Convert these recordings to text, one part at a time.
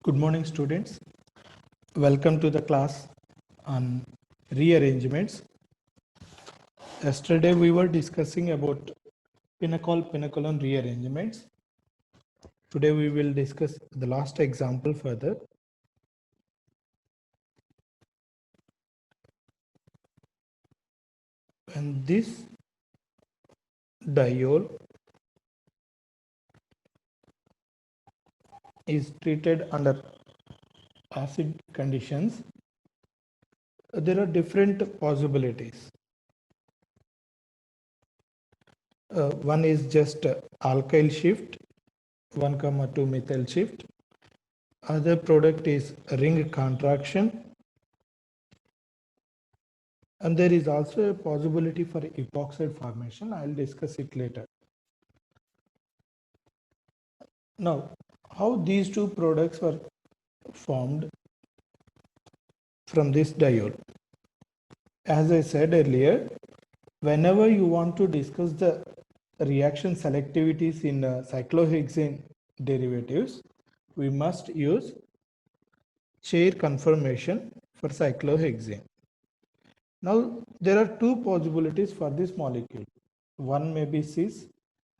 Good morning, students. Welcome to the class on rearrangements. Yesterday we were discussing about pinnacle-pinnacolon rearrangements. Today we will discuss the last example further. When this diol is treated under acid conditions, there are different possibilities. One is just alkyl shift, 1,2 methyl shift. Other product is ring contraction. And there is also a possibility for epoxide formation. I'll discuss it later. Now, how these two products were formed from this diol. As I said earlier, whenever you want to discuss the reaction selectivities in cyclohexane derivatives, we must use chair conformation for cyclohexane. Now, there are two possibilities for this molecule. One may be cis,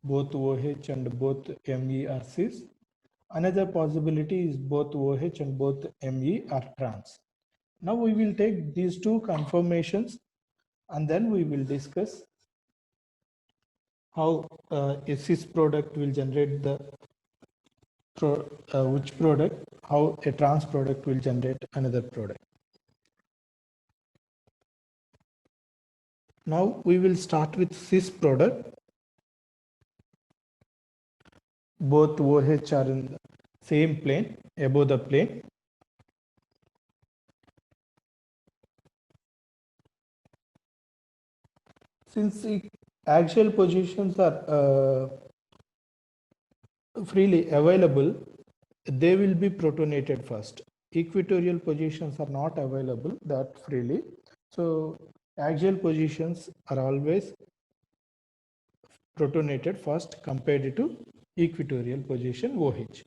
both OH and both Me are cis. Another possibility is both OH and both Me are trans. Now we will take these two conformations and then we will discuss how a cis product will generate the which product, how a trans product will generate another product. Now we will start with cis product. Both OH are in the same plane, above the plane. Since the axial positions are freely available, they will be protonated first. Equatorial positions are not available that freely. So axial positions are always protonated first compared to equatorial position OH.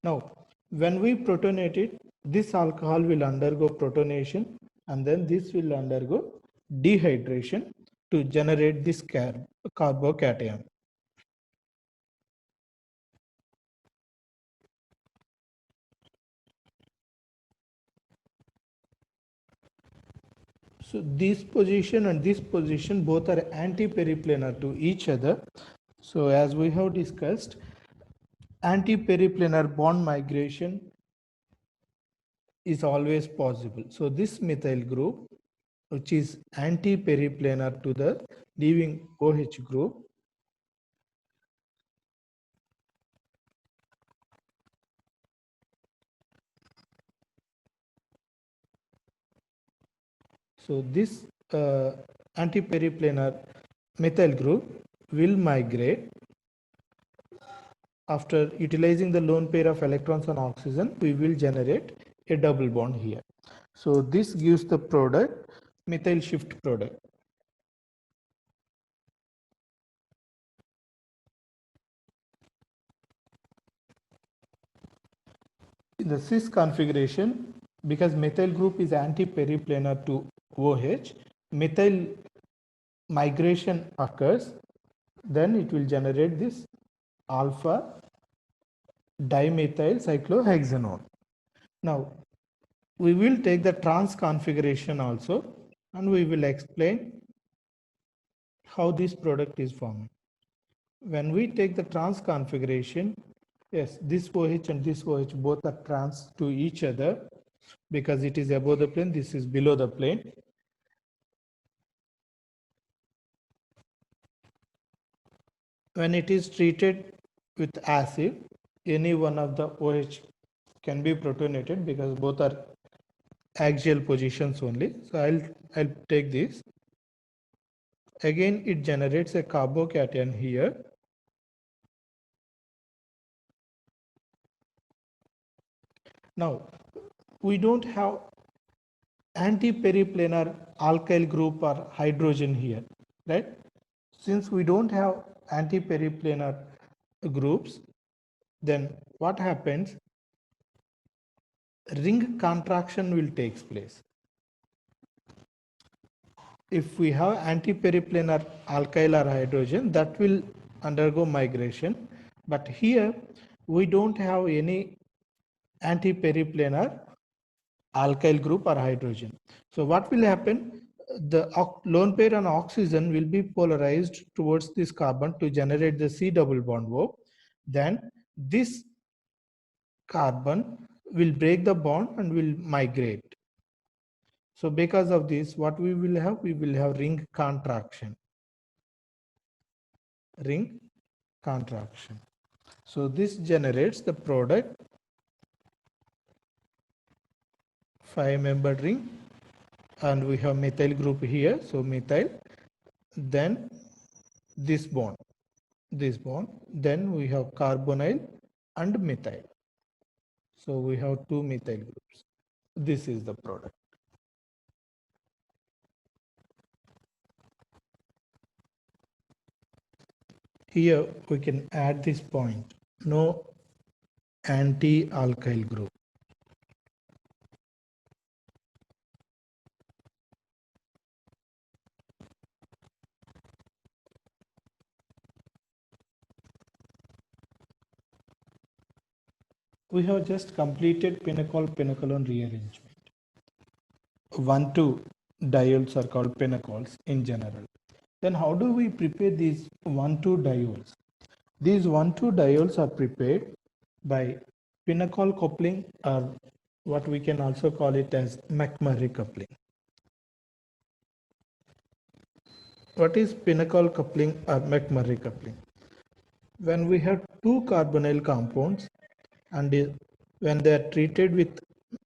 Now, when we protonate it, this alcohol will undergo protonation and then this will undergo dehydration to generate this carbocation. So this position and this position both are anti-periplanar to each other. So as we have discussed, anti-periplanar bond migration is always possible. So this methyl group, which is anti-periplanar to the leaving OH group, so this anti-periplanar methyl group will migrate after utilizing the lone pair of electrons on oxygen. We will generate a double bond here. So this gives the product methyl shift product. In the cis configuration, because methyl group is anti-periplanar to OH, methyl migration occurs, then it will generate this alpha dimethyl cyclohexanone. Now, we will take the trans configuration also and we will explain how this product is formed. When we take the trans configuration, yes, this OH and this OH both are trans to each other because it is above the plane, this is below the plane. When it is treated with acid, any one of the OH can be protonated because both are axial positions only. So I'll take this. Again, it generates a carbocation here. Now, we don't have anti-periplanar alkyl group or hydrogen here, right? Since we don't have anti-periplanar groups, then what happens? ring contraction will take place. If we have anti-periplanar alkyl or hydrogen, that will undergo migration. But here we don't have any anti-periplanar alkyl group or hydrogen. So what will happen? The lone pair on oxygen will be polarized towards this carbon to generate the C double bond O. Then this carbon will break the bond and will migrate. So because of this, what we will have? We will have ring contraction. Ring contraction. So this generates the product 5-membered ring, and we have methyl group here. So methyl, then this bond, then we have carbonyl and methyl. So we have 2 methyl groups. This is the product. Here we can add this point, no anti-alkyl group. We have just completed pinacol-pinacalone rearrangement. 1,2 diols are called pinacols in general. Then how do we prepare these 1,2 diols? These 1,2 diols are prepared by pinacol coupling, or what we can also call it as McMurray coupling. What is pinacol coupling or McMurray coupling? When we have 2 carbonyl compounds and when they are treated with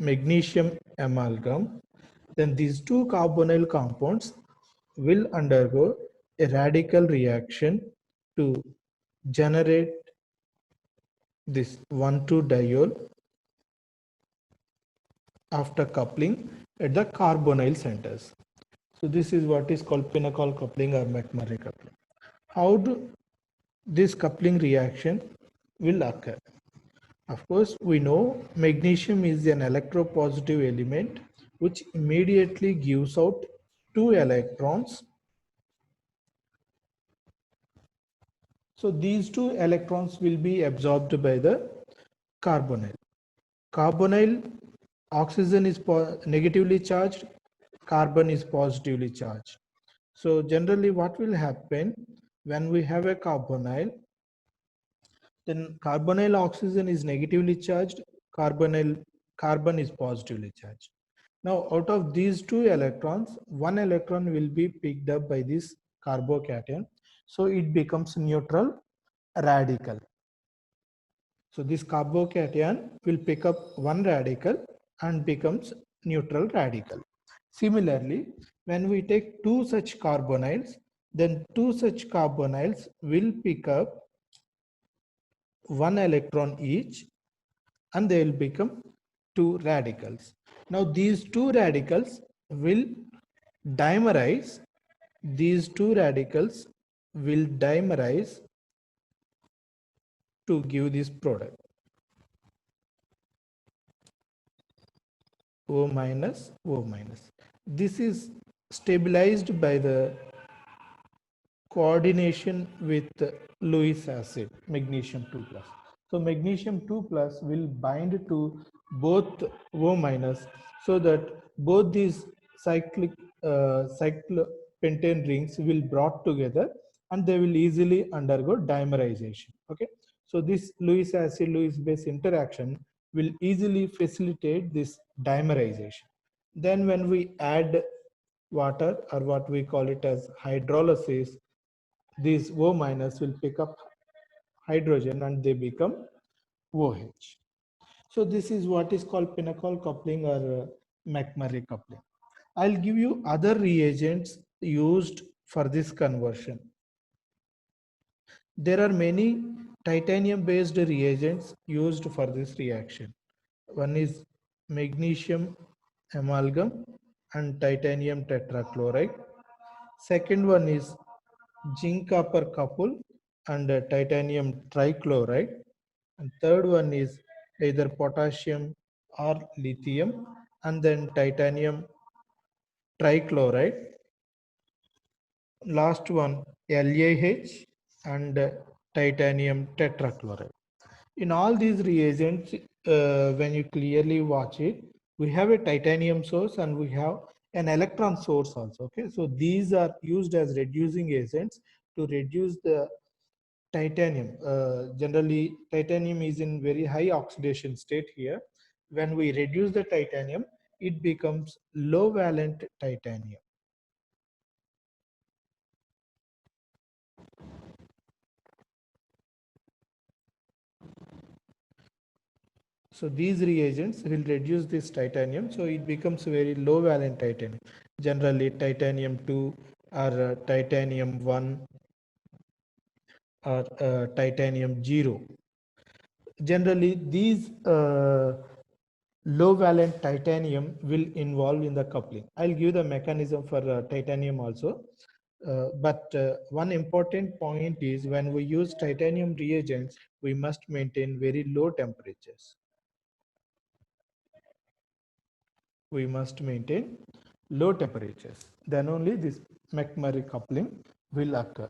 magnesium amalgam, then these 2 carbonyl compounds will undergo a radical reaction to generate this 1,2 diol after coupling at the carbonyl centers. So this is what is called pinacol coupling or McMurray coupling. How do this coupling reaction will occur? Of course, we know magnesium is an electropositive element which immediately gives out 2 electrons. So these 2 electrons will be absorbed by the carbonyl. Carbonyl, oxygen is negatively charged, carbon is positively charged. So generally what will happen when we have a carbonyl, then carbonyl oxygen is negatively charged, carbon is positively charged. Now out of these 2 electrons, 1 electron will be picked up by this carbocation. So it becomes neutral radical. So this carbocation will pick up 1 radical and becomes neutral radical. Similarly, when we take 2 such carbonyls, then 2 such carbonyls will pick up 1 electron each and they will become 2 radicals. Now these 2 radicals will dimerize. These 2 radicals will dimerize to give this product O minus, O minus. This is stabilized by the coordination with Lewis acid, magnesium 2 plus. So magnesium 2 plus will bind to both O minus so that both these cyclopentane rings will brought together and they will easily undergo dimerization. Okay. So this Lewis acid Lewis base interaction will easily facilitate this dimerization. Then when we add water, or what we call it as hydrolysis, these O minus will pick up hydrogen and they become OH. So this is what is called pinacol coupling or McMurray coupling. I'll give you other reagents used for this conversion. There are many titanium based reagents used for this reaction. One is magnesium amalgam and titanium tetrachloride. Second one is zinc copper couple and titanium trichloride. And third one is either potassium or lithium, and then titanium trichloride. Last one, LaH, and titanium tetrachloride. In all these reagents, when you clearly watch it, we have a titanium source and we have an electron source also. Okay, so these are used as reducing agents to reduce the titanium. Generally, titanium is in very high oxidation state here. When we reduce the titanium, it becomes low valent titanium. So these reagents will reduce this titanium, so it becomes very low valent titanium. Generally titanium 2 or titanium 1 or titanium 0. Generally these low valent titanium will involve in the coupling. I'll give the mechanism for titanium also. But one important point is when we use titanium reagents, we must maintain very low temperatures. We must maintain low temperatures. Then only this McMurray coupling will occur.